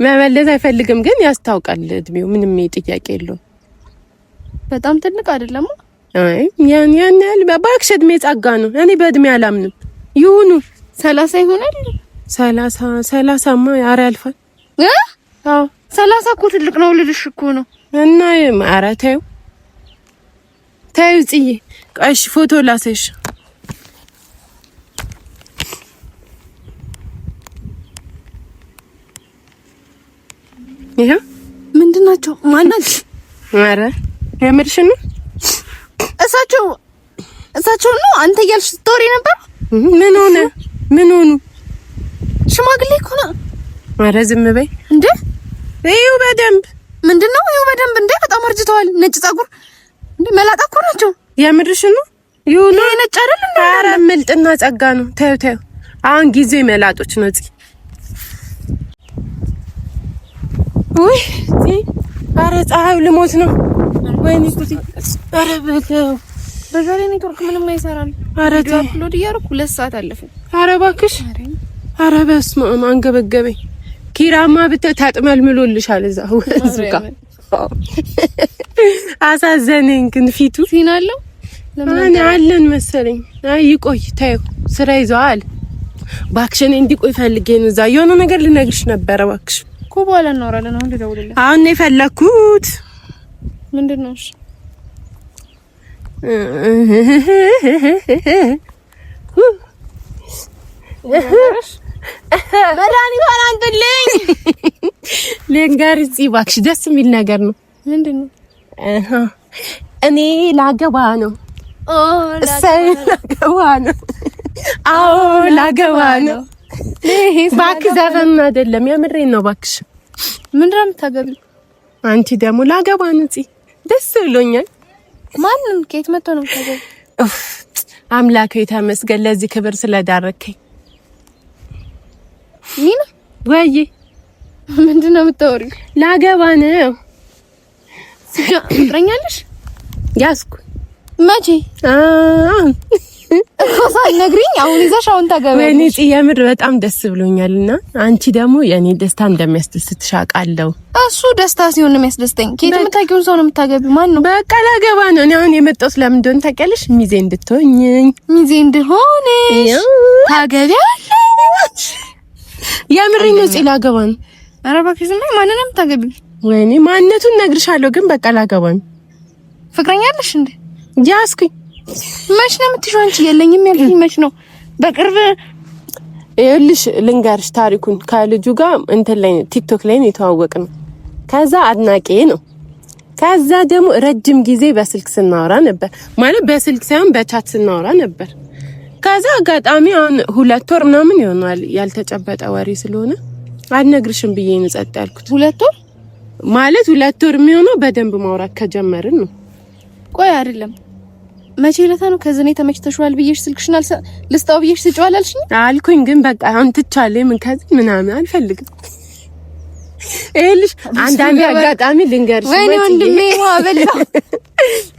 መመለስ አይፈልግም ግን ያስታውቃል እድሜው ምንም ጥያቄ የለውም በጣም ትልቅ አይደለም አይ ያን ያህል በባክሽ እድሜ ጸጋ ነው እኔ በእድሜ አላምንም ይሁኑ 30 ይሆናል 30ማ ኧረ ያልፋል አዎ 30 እኮ ትልቅ ነው ልልሽ እኮ ነው እና ኧረ ተይው ጽዬ እሺ ፎቶ ላሳይሽ ይሄ ምንድናቸው ማናች ኧረ የምርሽ ነው እሳቸው ነው አንተ ያልሽ ስቶሪ ነበር ምን ሆኑ ሽማግሌ እኮ ነው ኧረ ዝም በይ እንዴ ይኸው በደንብ ምንድነው ይኸው በደንብ እንዴ በጣም አርጅተዋል ነጭ ጸጉር እንዴ መላጣ እኮ ናቸው የምርሽ ነው ይሁን ነጭ አይደል እንዴ ኧረ ምልጥና ጸጋ ነው ተይው አሁን ጊዜ መላጦች ነው እዚህ ወይ ኧረ ፀሐዩ ልሞት ነው ወይኔ ጉዲ ኧረ በዛሬ ኔትወርክ ምንም አይሰራም ኧረ አፕሎድ እያደረኩ 2 ሰዓት አለፈ ኧረ እባክሽ ኧረ በስመ አብ አንገበገበኝ ኪራማ ታጥመልምሎልሻል እዛው እዝጋ አሳዘነኝ ግን ፊቱ ሲናለው ለምን አለን መሰለኝ አይ ይቆይ ታዩ ስራ ይዘዋል ባክሽን እንዲቆይ ፈልጌ ነው እዛ የሆነ ነገር ልነግርሽ ነበር ባክሽ እኮ በኋላ እናወራለን አሁን ልደውልልህ አሁን ነው የፈለኩት ምንድነው መድኃኒት አንጥልኝ ልንገርሽ እባክሽ ደስ የሚል ነገር ነው ምንድነው እኔ ላገባ ነው ላገባ ነው ባክ ዘፈን አይደለም የምሬን ነው ባክሽ ምንድነው የምታገቢው አንቺ ደግሞ ላገባ ነው ደስ ብሎኛል ማንንም ከየት መጥቶ ነው የምታገቢው አምላኬ ተመስገን ለዚህ ክብር ስለዳረከኝ ሚና ወይ ምንድነው የምታወሪው ላገባ ነው ፍቅረኛለሽ ያስኩ መቼ እኮ ነግሪኝ አሁን ይዘሽ አሁን ታገቢያለሽ ወይኔ የምር በጣም ደስ ብሎኛልና አንቺ ደግሞ የኔ ደስታ እንደሚያስደስትሽ አውቃለሁ እሱ ደስታ ሲሆን ነው የሚያስደስተኝ ከየት የምታውቂውን ሰው ነው የምታገቢው ማን ነው በቃ ላገባ ነው እኔ አሁን የመጣሁት ለምን እንደሆነ ታውቂያለሽ ሚዜ እንድትሆኚኝ ሚዜ እንድሆንሽ ታገቢያለሽ የምሬን ነው ላገባ ነው ኧረ እባክሽ ዝም በይ ማንንም ታገቢው ወይኔ ማንነቱን ነግርሻለሁ ግን በቃ ላገባ ነው ፍቅረኛለሽ እንዴ ያስኩኝ መች ነው የምትይው አንቺ የለኝም ያልኩኝ መች ነው በቅርብ ይኸውልሽ ልንገርሽ ታሪኩን ከልጁ ጋር እንትን ላይ ቲክቶክ ላይ ነው የተዋወቅነው ከዛ አድናቂ ነው ከዛ ደግሞ ረጅም ጊዜ በስልክ ስናወራ ነበር ማለት በስልክ ሳይሆን በቻት ስናወራ ነበር ከዛ አጋጣሚ አሁን 2 ወር ምናምን ይሆናል ያልተጨበጠ ወሬ ስለሆነ አልነግርሽም ብዬ ነው ጸጥ ያልኩት 2 ወር ማለት 2 ወር የሚሆነው በደንብ ማውራት ከጀመርን ነው ቆይ አይደለም መቼ ለታ ነው ከዘኔ ተመችተሽዋል ብዬሽ ስልክሽን ልስጣው ብዬሽ ትጫዋል አልሽኝ አልኩኝ ግን በቃ አሁን ትቻለኝ ምን ከዚህ ምናምን አልፈልግም እልሽ አንዳንዴ አጋጣሚ ልንገርሽ ወይኔ ወንድሜ ዋበላ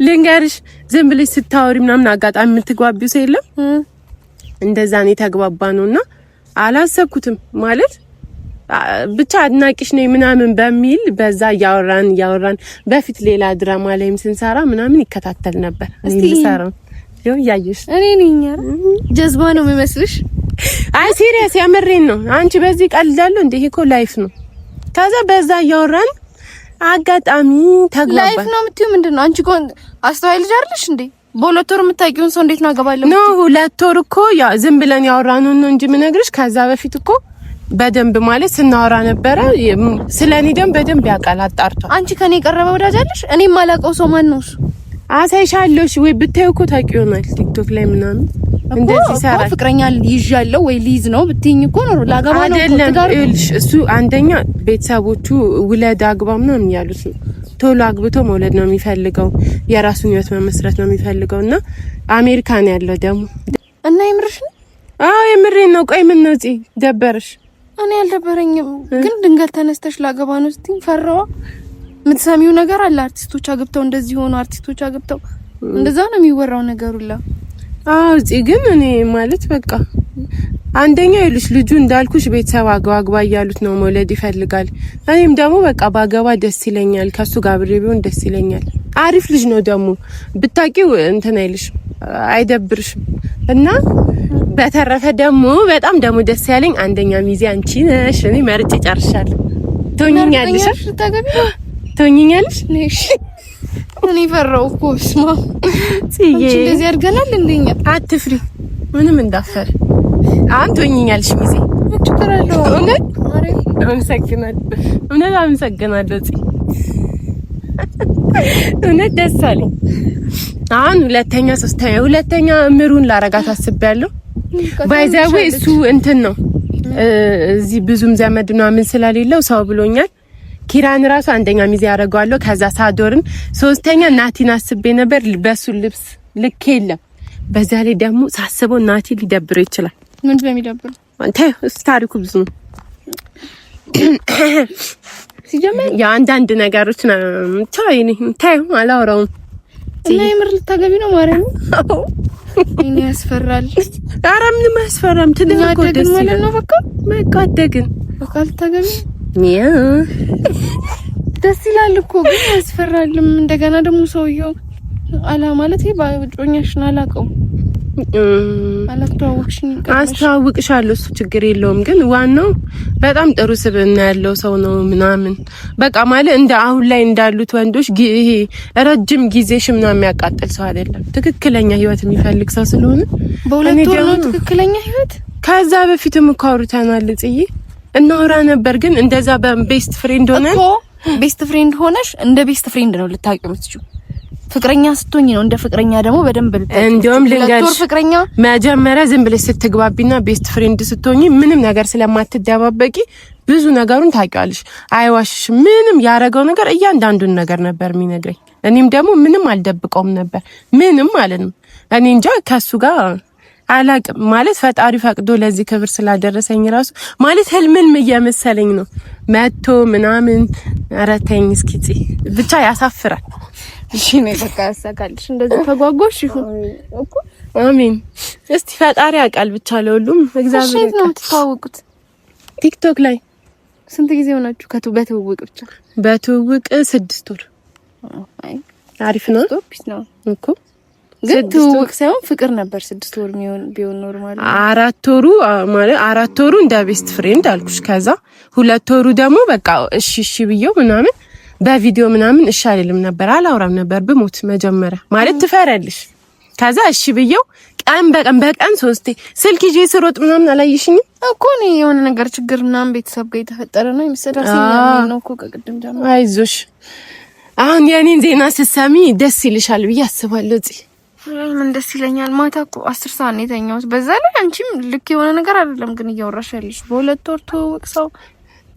ልንገርሽ ዝም ብለሽ ስታወሪ ምናምን አጋጣሚ የምትግባቢው ሰው የለም እንደዛ ነው የተግባባነውና አላሰብኩትም ማለት ብቻ አድናቂሽ ነኝ ምናምን በሚል በዛ ያወራን በፊት ሌላ ድራማ ላይም ስንሰራ ምናምን ይከታተል ነበር እስቲ ሰራው ይው ያየሽ እኔ ነኝ ጀዝባ ነው የሚመስልሽ አይ ሲሪየስ ያመረኝ ነው አንቺ በዚህ ቀልዳለሁ እንዴ ይሄ እኮ ላይፍ ነው ከዛ በዛ ያወራን አጋጣሚ ተግባባ ላይፍ ነው የምትይው ምንድነው አንቺ እኮ አስተዋይ ልጅ አይደልሽ እንዴ በሁለት ወር የምታውቂውን ሰው እንዴት ነው አገባለሁ ነው 2 ወር እኮ ያ ዝም ብለን ያወራነው ነው እንጂ ምነግርሽ ከዛ በፊት እኮ በደንብ ማለት ስናወራ ነበር ስለኔ ደም በደንብ ያውቃል አጣርቷል አንቺ ከኔ የቀረበ ወዳጅ አለሽ እኔ ማላቀው ሰው ማን ነው እሱ አሳይሻለሽ ወይ ብታዩ እኮ ታውቂውናል ቲክቶክ ላይ ምናምን እንደዚህ ሰራ ፍቅረኛ ይዣለሁ ወይ ሊዝ ነው ብትይኝ እኮ ነው ላገባ ነው አይደለም እሱ አንደኛ ቤተሰቦቹ ውለድ አግባ ምናምን ያሉት ነው ቶሎ አግብቶ መውለድ ነው የሚፈልገው የራሱን ህይወት መመስረት ነው የሚፈልገውና አሜሪካን ያለው ደግሞ እና የምርሽ ነው አዎ የምሬን ነው ቆይ ምን ነው ደበረሽ እኔ አልደበረኝም ግን ድንገት ተነስተሽ ላገባ ነው ስትይ ፈራዋ የምትሰሚው ነገር አለ አርቲስቶች አግብተው እንደዚህ ሆኑ አርቲስቶች አግብተው እንደዛ ነው የሚወራው ነገሩላ አዎ ግን እኔ ማለት በቃ አንደኛ ይልሽ ልጁ እንዳልኩሽ ቤተሰብ አግባ እያሉት ነው፣ መውለድ ይፈልጋል። እኔም ደግሞ በቃ ባገባ ደስ ይለኛል፣ ከሱ ጋር አብሬ ቢሆን ደስ ይለኛል። አሪፍ ልጅ ነው ደግሞ ብታቂው እንትን አይልሽ አይደብርሽም። እና በተረፈ ደግሞ በጣም ደግሞ ደስ ያለኝ አንደኛ ሚዜ አንቺ ነሽ። እኔ መርጬ ጨርሻለሁ። ትሆኚኛለሽ? ትሆኚኛለሽ? እኔ ፈራው እኮ ስማ ጽዬ እንደዚህ አድርገናል እንደኛ። አትፍሪ፣ ምንም እንዳፈር። አሁን ትሆኚኛለሽ ሚዜ። እችላለሁ። እውነት አመሰግናለሁ ጽዬ። እውነት ደስ አለኝ። አሁን ሁለተኛ ምሩን ላረጋት አስቤያለሁ። ባይዛዌ እሱ እንትን ነው እዚህ ብዙም ዘመድ ምናምን ስለሌለው ሰው ብሎኛል። ኪራን ራሱ አንደኛ ሚዜ ያደርገዋለሁ። ከዛ ሳዶርን ሶስተኛ ናቲን አስቤ ነበር። በሱ ልብስ ልክ የለም። በዛ ላይ ደግሞ ሳስበው ናቲ ሊደብረው ይችላል። ምን በሚደብረው አንተ ታሪኩ ብዙ ነው። ሲጀመር የአንዳንድ ነገሮች ነው ታዩ አላወራውም። እና የምር ልታገቢ ነው ማርያም? እኔ ያስፈራል። ኧረ ምንም አያስፈራም። ትንሽ ደስ ይላል ነው። በቃ አደግን። በቃ ልታገቢ ደስ ይላል እኮ ግን ያስፈራልም። እንደገና ደግሞ ሰውየው ማለት ይሄ ባጮኛሽን አላውቀውም። አስተዋውቅሻለሁ፣ እሱ ችግር የለውም። ግን ዋናው በጣም ጥሩ ስብዕና ያለው ሰው ነው ምናምን በቃ ማለት እንደ አሁን ላይ እንዳሉት ወንዶች ይሄ ረጅም ጊዜሽ ምናምን የሚያቃጥል ሰው አይደለም። ትክክለኛ ህይወት የሚፈልግ ሰው ስለሆነ በሁለት ወር ነው ትክክለኛ ህይወት። ከዛ በፊትም እኮ አውርተናል ጽዬ፣ እናወራ ነበር። ግን እንደዛ በቤስት ፍሬንድ ሆነ እኮ ቤስት ፍሬንድ ሆነሽ እንደ ቤስት ፍሬንድ ነው ልታውቂው የምትችይው። ፍቅረኛ ስትሆኚ ነው እንደ ፍቅረኛ ደግሞ በደንብ እንደውም ልንገርሽ፣ ፍቅረኛ መጀመሪያ ዝም ብለሽ ስትግባቢና ቤስት ፍሬንድ ስትሆኚ ምንም ነገር ስለማትደባበቂ ብዙ ነገሩን ታውቂዋለሽ። አይዋሽሽ። ምንም ያረገው ነገር እያንዳንዱን ነገር ነበር የሚነግረኝ። እኔም ደግሞ ምንም አልደብቀውም ነበር፣ ምንም ማለት ነው። እኔ እንጃ ከሱ ጋር አላቅም ማለት ፈጣሪ ፈቅዶ ለዚህ ክብር ስላደረሰኝ ራሱ ማለት ህልምን እየመሰለኝ ነው መጥቶ ምናምን። ኧረ ተይኝ እስኪ ብቻ ያሳፍራል። እሺ ነው በቃ ያሳካልሽ። እንደዚህ ተጓጓሽ ይሁን እኮ አሜን። እስቲ ፈጣሪ ያውቃል ብቻ ለሁሉም እግዚአብሔር ነው። የምትተዋወቁት ቲክቶክ ላይ ስንት ጊዜ ሆናችሁ? በትውውቅ ብቻ በትውውቅ 6 ወር። አይ አሪፍ ነው እኮ ግን ትውውቅ ሳይሆን ፍቅር ነበር። 6 ወር ቢሆን ኖርማል። 4 ወሩ ማለት 4 ወሩ እንደ ቤስት ፍሬንድ አልኩሽ። ከዛ 2 ወሩ ደግሞ በቃ እሺ ብየው ምናምን በቪዲዮ ምናምን እሺ አይልም ነበር፣ አላወራም ነበር ብሞት መጀመሪያ ማለት ትፈራለሽ። ከዛ እሺ ብየው ቀን በቀን 3 ስልክ ይዤ ስሮጥ ምናምን አላየሽኝም እኮ ነው የሆነ ነገር ችግር ምናምን ቤተሰብ ጋር የተፈጠረ ነው የሚሰራው ነው እኮ ከቅድም ጀምሮ። አይዞሽ አሁን የኔን ዜና ስትሰሚ ደስ ይልሻል ብዬ አስባለሁ። ምን ደስ ይለኛል። ማታ እኮ 10 ሰዓት ነው የተኛሁት። በዛ ላይ አንቺም ልክ የሆነ ነገር አይደለም ግን እያወራሽ ያለሽ በሁለት ወር ትውውቅ ሰው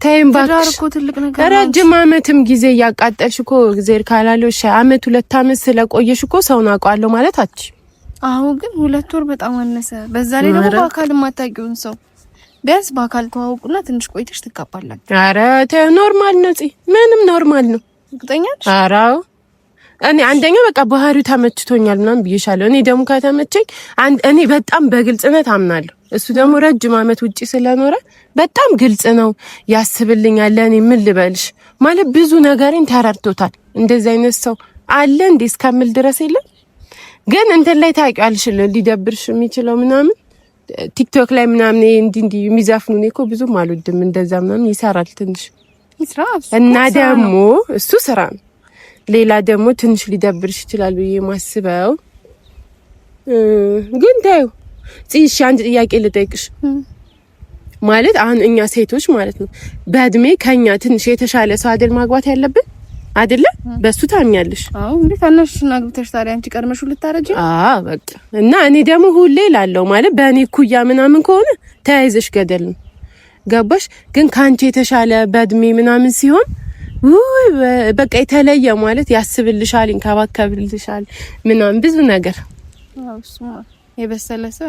ታይም ባክሽ ዳርኮ ትልቅ ነገር ረጅም አመትም ጊዜ ያቃጠልሽ እኮ እግዚአብሔር ካላለው አመት 2 አመት ስለቆየሽ እኮ ሰውን አውቀዋለሁ ማለት አትች። አሁን ግን 2 ወር በጣም አነሰ። በዛ ላይ ደግሞ በአካል ማታውቂውን ሰው ቢያንስ በአካል ተዋውቁና ትንሽ ቆይተሽ ትጋባላችሁ። ኧረ ተይ ኖርማል ነው ምንም ኖርማል ነው። እርግጠኛ ነሽ? ኧረ እኔ አንደኛ በቃ ባህሪው ተመችቶኛል ምናምን ብዬሻለሁ። እኔ ደግሞ ከተመቸኝ እኔ በጣም በግልጽነት አምናለሁ። እሱ ደግሞ ረጅም አመት ውጪ ስለኖረ በጣም ግልጽ ነው፣ ያስብልኛል። ለኔ ምን ልበልሽ ማለት ብዙ ነገሬን ተረድቶታል። እንደዚህ አይነት ሰው አለ እንዴ እስከምል ድረስ የለም። ግን እንትን ላይ ታውቂዋለሽ ሊደብርሽ የሚችለው ምናምን ቲክቶክ ላይ ምናምን እንዲህ የሚዘፍኑ እኔ እኮ ብዙም አልወድም። እንደዛ ምናምን ይሰራል ትንሽ ይስራ እና ደግሞ እሱ ስራ ነው። ሌላ ደግሞ ትንሽ ሊደብርሽ ይችላል ብዬ ማስበው ግን ታዩ ጽይሽ አንድ ጥያቄ ልጠይቅሽ። ማለት አሁን እኛ ሴቶች ማለት ነው በእድሜ ከኛ ትንሽ የተሻለ ሰው አይደል ማግባት ያለብን አይደለ? በሱ ታምኛለሽ? አዎ እንዴ ታናሽና ግብተሽ ታዲያ አንቺ ቀድመሽ ልታረጂ? በቃ እና እኔ ደግሞ ሁሌ ላለው ማለት በእኔ ኩያ ምናምን ከሆነ ተያይዘሽ ገደል ነው ገባሽ? ግን ካንቺ የተሻለ በእድሜ ምናምን ሲሆን በቃ የተለየ ማለት ያስብልሻል፣ ይንከባከብልሻል ምናምን ብዙ ነገር እሱማ የበሰለሰ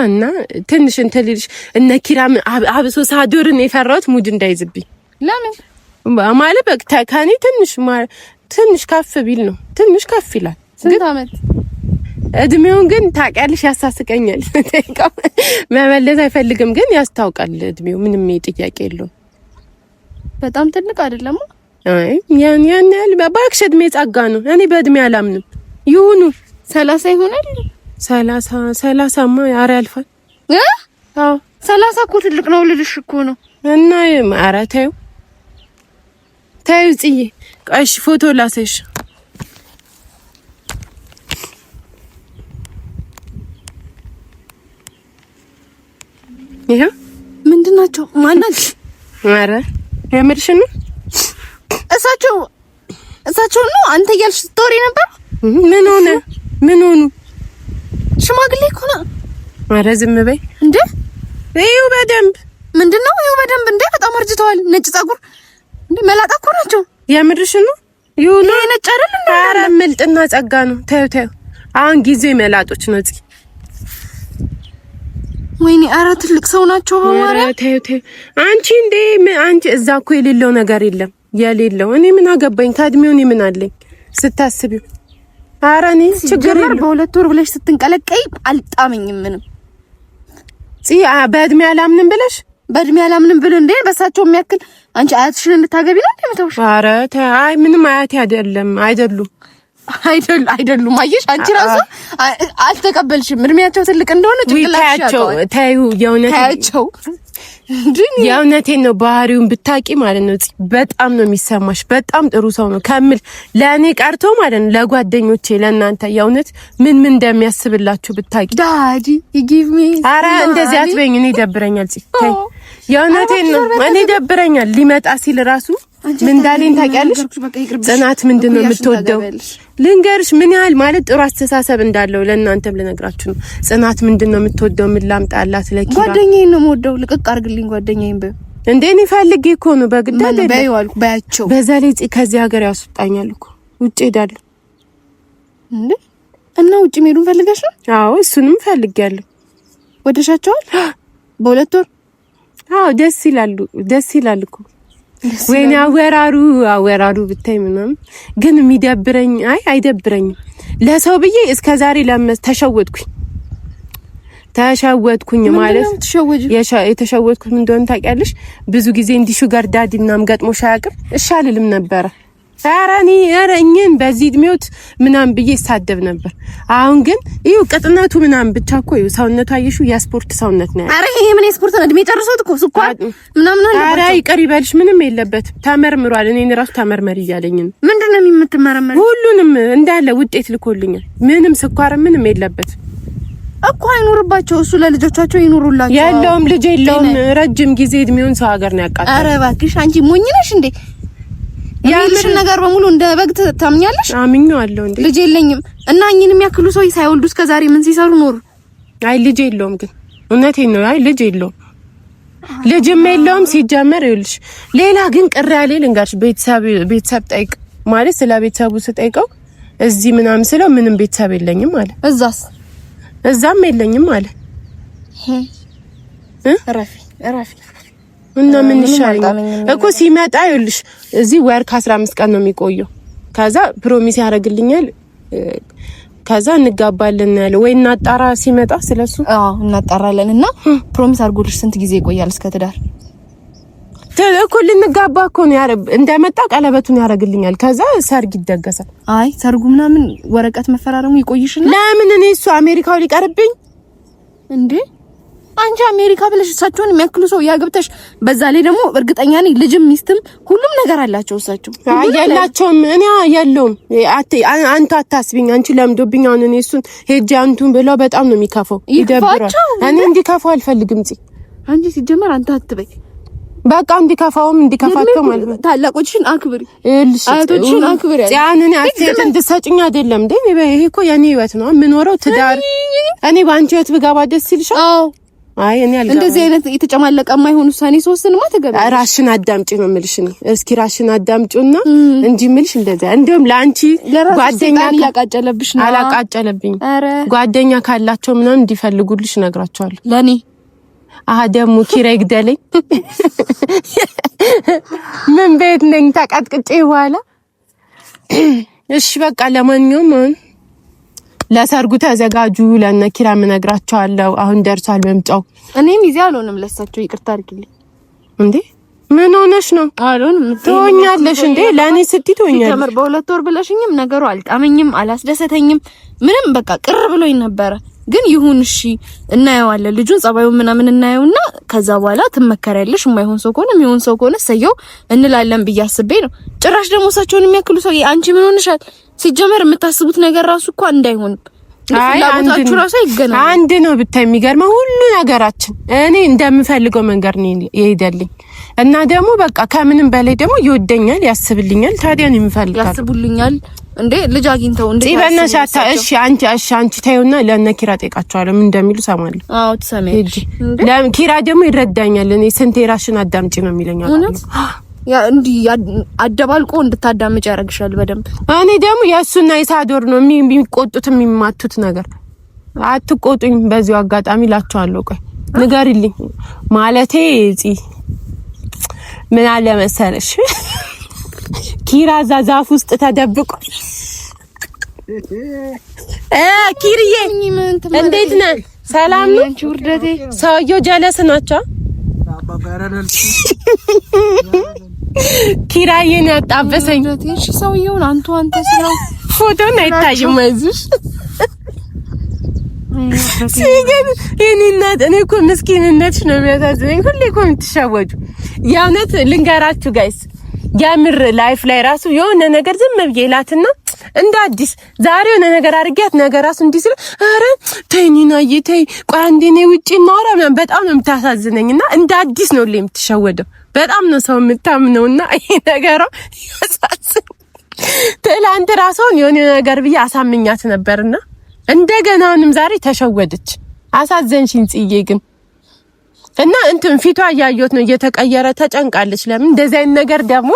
እና ትንሽ እንትን ልልሽ እነ ኪራም አብሶ ሳዶርን የፈራሁት ሙድ እንዳይዝብኝ። ለምን ማለት በቃ ከኔ ትንሽ ከፍ ቢል ነው። ትንሽ ከፍ ይላል። ስንት አመት እድሜውን ግን ታውቂያለሽ፣ ያሳስቀኛል። መመለስ አይፈልግም ግን ያስታውቃል እድሜው። ምንም ጥያቄ የለውም። በጣም ትልቅ አይደለም። አይ ያን ያህል እባክሽ፣ እድሜ ጸጋ ነው። እኔ በእድሜ አላምንም። ይሁኑ 30 ይሆናል። 30ማ ኧረ ያልፋል። አዎ 30 እኮ ትልቅ ነው ልልሽ እኮ ነው። እና ኧረ ተይው ጽዬ፣ እሺ ፎቶ ላሳይሽ። ይሄ ምንድን ናቸው? ማናት? ኧረ የምርሽን ነው? እሳቸው ነው አንተ እያልሽ ስትወሪ ነበር። ምን ሆኑ? ሽማግሌ እኮ ነው። ኧረ ዝም በይ እንዴ! ይኸው በደንብ ምንድነው? ይኸው በደንብ እንዴ! በጣም አርጅተዋል። ነጭ ጸጉር እንዴ! መላጣ እኮ ናቸው። የምርሽን ነው? ይሁን ነጭ አይደል እንዴ? ኧረ ምልጥና ጸጋ ነው። ተይው አሁን ጊዜው መላጦች ነው። እዚህ ወይኔ! ኧረ ትልቅ ሰው ናቸው። ኧረ ተይው አንቺ እዛ እኮ የሌለው ነገር የለም። እኔ ምን አገባኝ ከእድሜው? እኔ ምን አለኝ ስታስቢው? ኧረ እኔ ችግር የለም። በሁለት ወር ብለሽ ስትንቀለቀይ አልጣመኝም ምንም። በእድሜ አላምንም ብለሽ በእድሜ አላምንም ብለ እንዴ? በሳቸው የሚያክል አንቺ አያትሽን እንድታገቢ ነው እንደምታውሽ? ኧረ አይ ምንም አያቴ አይደሉም። አየሽ አንቺ ራሱ አልተቀበልሽም። እድሜያቸው ትልቅ እንደሆነ ጭንቅላትሽ ታዩ። የእውነቴን ነው። ባህሪውን ብታቂ ማለት ነው በጣም ነው የሚሰማሽ። በጣም ጥሩ ሰው ነው ከምል ለእኔ ቀርቶ ማለት ነው ለጓደኞቼ፣ ለእናንተ የእውነት ምን እንደሚያስብላችሁ ብታቂ። ዳዲ ጊቭ ሚ ኧረ እንደዚህ አትበይኝ። እኔ ደብረኛል። የእውነቴን ነው። እኔ ደብረኛል። ሊመጣ ሲል ራሱ ምን እንዳለኝ ታውቂያለሽ? ጽናት ምንድነው የምትወደው? ልንገርሽ ምን ያህል ማለት ጥሩ አስተሳሰብ እንዳለው ለእናንተም ልነግራችሁ ነው። ጽናት ምንድነው የምትወደው? ምን ላምጣላት? ለኪራ ጓደኛዬን ነው የምወደው። ልቅቅ አድርግልኝ ጓደኛዬን በይ። እንዴ እኔ ፈልጌ እኮ ነው በግድ አይደለም። በይው አልኩ ባያቸው። በዛ ላይ ከዚህ ሀገር ያስወጣኛል እኮ ውጭ ሄዳለሁ እንዴ። እና ውጭ ሄዱን ፈልገሽ ነው? አዎ እሱንም ፈልጌያለሁ። ወደሻቸዋል? በሁለት ወር? አዎ ደስ ይላል እኮ ወይኔ አወራሩ ብታይ ምናምን ግን የሚደብረኝ አይደብረኝም። ለሰው ብዬ እስከዛሬ ተሸወድኩኝ ማለት የተሸወድኩት እንደሆነ ታውቂያለሽ? ብዙ ጊዜ እንዲህ ሹገር ዳዲ ምናምን ገጥሞሽ አያውቅም? እሺ አልልም ነበረ። ኧረ እኔን በዚህ እድሜዎት ምናምን ብዬ ይሳደብ ነበር። አሁን ግን ይኸው ቅጥነቱ ምናምን ብቻ እኮ ይኸው ሰውነቱ አየሽው የስፖርት ሰውነት ነው። ኧረ ይሄ ምን የስፖርት ነው? እድሜ ጨርሶት እኮ ስኳር ምናምን አለ። ኧረ ይቅር ይበልሽ፣ ምንም የለበትም። ተመርምሯል። እኔን ራሱ ተመርመሪ እያለኝ ነው። ምንድነው የምትመረመሪ? ሁሉንም እንዳለ ውጤት ልኮልኛል። ምንም ስኳር ምንም የለበትም እኮ። አይኖርባቸው እሱ ለልጆቻቸው ይኖሩላቸው። የለውም ልጅ የለውም። ረጅም ጊዜ እድሜውን ሰው ሀገር ነው ያቃጠለው። ኧረ እባክሽ አንቺ ሞኝ ነሽ እንዴ? ያልሽን ነገር በሙሉ እንደ በግ ታምኛለሽ? አምኜዋለሁ እንዴ። ልጅ የለኝም እና እኚህን የሚያክሉ ሰው ሳይወልዱ እስከ ዛሬ ምን ሲሰሩ ኖሩ? አይ ልጅ የለውም ግን እውነቴን ነው። አይ ልጅ የለውም፣ ልጅም የለውም ሲጀመር። ይኸውልሽ ሌላ ግን ቅር ያለኝ ልንገርሽ። ቤተሰብ ጠይቅ ማለት ስለ ቤተሰቡ ስጠይቀው እዚህ ምናምን ስለው ምንም ቤተሰብ የለኝም አለ። እዛም የለኝም አለ። እረፊ እና ምን ይሻለኛል እኮ ሲመጣ ይኸውልሽ እዚህ ወር ከ15 ቀን ነው የሚቆየው። ከዛ ፕሮሚስ ያደርግልኛል። ከዛ እንጋባለን ያለው ወይ እናጣራ ሲመጣ ስለሱ። አዎ እናጣራለን። እና ፕሮሚስ አድርጎልሽ ስንት ጊዜ ይቆያል እስከ ትዳር? እኮ ልንጋባ እኮ ነው ያረብ እንደመጣ ቀለበቱን ያደርግልኛል። ከዛ ሰርግ ይደገሳል። አይ ሰርጉ ምናምን ወረቀት መፈራረሙ ይቆይሽና ለምን እኔ እሱ አሜሪካው ሊቀርብኝ እንዴ? አንቺ አሜሪካ ብለሽ እሳቸውን የሚያክሉ ሰው ያገብተሽ፣ በዛ ላይ ደግሞ እርግጠኛ ነኝ ልጅም ሚስትም ሁሉም ነገር አላቸው እሳቸው። ያላቸውም እኔ ያለውም አንተ አታስቢኝ። አንቺ ለምዶብኝ አሁን እኔ እሱን ሄጄ አንቱን ብለው በጣም ነው የሚከፋው፣ ይደብራል። እኔ እንዲከፋው አልፈልግም። አንቺ ሲጀመር አንተ አትበይ በቃ እንዲከፋውም እንዲከፋቸው ማለት ነው። ታላቆችሽን አክብሪ፣ አያቶችሽን አክብሪ። ያንን አትሰጥ እንድትሰጭኝ አይደለም እንዴ? ይሄ እኮ የኔ ህይወት ነው የምኖረው ትዳር። እኔ ባንቺ ህይወት ብገባ ደስ ይልሻል? አዎ አይ እኔ አልገባም። እንደዚህ አይነት የተጨማለቀ የማይሆን ውሳኔ ሶስንማ ተገባ። ራስሽን አዳምጪ ነው የምልሽ። እስኪ ራስሽን አዳምጪውና እንጂ የምልሽ እንደዛ እንደውም ለአንቺ ጓደኛ ያቃጨለብሽ ነው። አላቃጨለብኝ። ጓደኛ ካላቸው ምናምን እንዲፈልጉልሽ እነግራቸዋለሁ። ለኔ ደግሞ ኪራይ ግደለኝ። ምን ቤት ነኝ ተቀጥቅጬ በኋላ። እሺ በቃ ለማንኛውም ለሰርጉ ተዘጋጁ። ለነ ኪራ ምነግራቸዋለሁ። አሁን ደርሷል መምጫው። እኔም ይዤ አልሆንም ለሳቸው ይቅርታ አድርጊልኝ። እንዴ ምን ሆነሽ ነው? አልሆንም ትሆኛለሽ እንዴ? ለኔ ስትይ ትሆኛለሽ። ተመር በሁለት ወር ብለሽኝም ነገሩ አልጣመኝም፣ አላስደሰተኝም። ምንም በቃ ቅር ብሎኝ ነበረ። ግን ይሁን እሺ እናየዋለን። ልጁን ጸባዩን ምናምን እናየውና ከዛ በኋላ ትመከሪያለሽ። የማይሆን ሰው ከሆነ የሚሆን ሰው ከሆነ ሰየው እንላለን ብዬ አስቤ ነው። ጭራሽ ደግሞ እሳቸውን የሚያክሉ ሰው አንቺ ምን ሆነሻል? ሲጀመር የምታስቡት ነገር ራሱ እኮ እንዳይሆን ፍላጎታችሁ ራሱ ይገናል። አንድ ነው ብታይ የሚገርመው ሁሉ ነገራችን እኔ እንደምፈልገው መንገድ ነው ይሄዳልኝ እና ደግሞ በቃ ከምንም በላይ ደግሞ ይወደኛል፣ ያስብልኛል። ታዲያ ነው የምፈልጋው። ያስቡልኛል እንዴ ልጅ አግኝተው እንዴ በእናትሽ እሺ አንቺ ታዩና ለነ ኪራ ጠይቃቸዋለሁ ምን እንደሚሉ ሰማለሁ። አዎ ትሰሚያለሽ። ኪራ ደግሞ ይረዳኛል። እኔ ስንቴ ራስሽን አዳምጪ ነው የሚለኝ አይደል? ያ እንዲ አደባልቆ እንድታዳምጭ ያደርግሻል በደንብ። እኔ ደግሞ የእሱና የሳዶር ነው የሚቆጡት የሚማቱት ነገር። አትቆጡኝ በዚሁ አጋጣሚ ላችኋለሁ። ቆይ ንገሪልኝ ማለቴ ምን አለ መሰለሽ ኪራ እዛ ዛፍ ውስጥ ተደብቆ ኪርዬ እንዴት ነህ? ሰላም ነው? አንቺ ውርደቴ ሰውየው ጀለስ ናቸው። ኪራዬን ያጣበሰኝ እሺ ሰውየውን አንተ ስለው ፎቶን አይታይም አይዞሽ ሲገብ የኔናት እኔ እኮ ምስኪንነትሽ ነው የሚያሳዝነኝ። ሁሌ እኮ የምትሸወዱ የእውነት ልንገራችሁ ጋይስ፣ የምር ላይፍ ላይ ራሱ የሆነ ነገር ዝም ብዬ እላትና እንደ አዲስ ዛሬ የሆነ ነገር አድርጊያት ነገር ራሱ እንዲህ ስለ ኧረ ተይ ኒናዬ ተይ ቆይ አንዴ ነይ ውጪ እናወራ ምናምን በጣም ነው የምታሳዝነኝና እንደ አዲስ ነው ሁሌ የምትሸወደው። በጣም ነው ሰው የምታምነውና ይሄ ነገሯ ያሳዝን። ትላንት ራሷን የሆነ ነገር ብዬ አሳምኛት ነበርና እንደገና አሁንም ዛሬ ተሸወደች። አሳዘንሽኝ ጽዬ ግን እና እንትን ፊቷ ያያዩት ነው እየተቀየረ ተጨንቃለች። ለምን እንደዚህ አይነት ነገር ደግሞ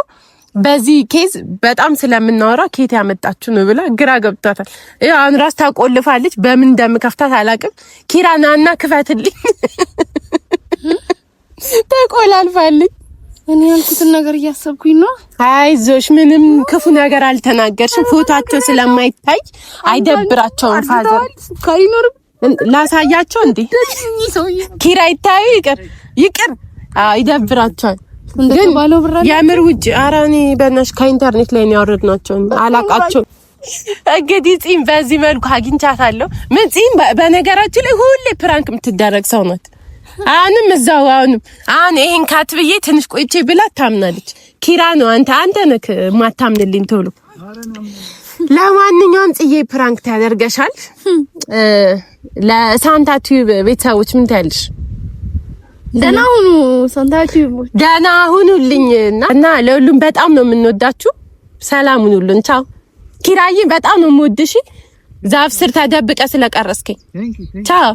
በዚህ ኬዝ በጣም ስለምናወራ ኬት ያመጣችሁ ነው ብላ ግራ ገብቷታል። አሁን ራስ ታቆልፋለች። በምን እንደምከፍታት አላውቅም። ኪራናና ክፈትልኝ ተቆላልፋለች። እኔ ያልኩትን ነገር እያሰብኩኝ ነው። አይዞሽ ምንም ክፉ ነገር አልተናገርሽም። ፎቶአቸው ስለማይታይ አይደብራቸውም። ፋዘር ካሪኖር ላሳያቸው እንዴ ኪራ ይታዩ ይቅር ይደብራቸዋል። ግን የምር ውጭ አራኔ በእናትሽ ከኢንተርኔት ላይ ነው ያወረድናቸው። አላቃቸው እንግዲህ ጺም በዚህ መልኩ አግኝቻታለሁ። ምን ጺም በነገራችን ላይ ሁሌ ፕራንክ የምትደረግ ሰው ናት። አሁን ይሄን ካትብዬ ትንሽ ቆይቼ ብላ ታምናለች። ኪራ ነው አንተ ነህ ማታምንልኝ ቶሎ። ለማንኛውም ጽዬ ፕራንክ ታደርገሻል። ለሳንታ ቲዩብ ቤተሰቦች ምን ታያለሽ? ደህና ሁኑ ሳንታ ቲዩብ ደህና ሁኑልኝና ለሁሉም በጣም ነው የምንወዳችሁ። ሰላም ሁኑልን። ቻው። ኪራዬ በጣም ነው የምወድሽ። ዛፍ ስር ተደብቀ ስለቀረስከኝ ቻው።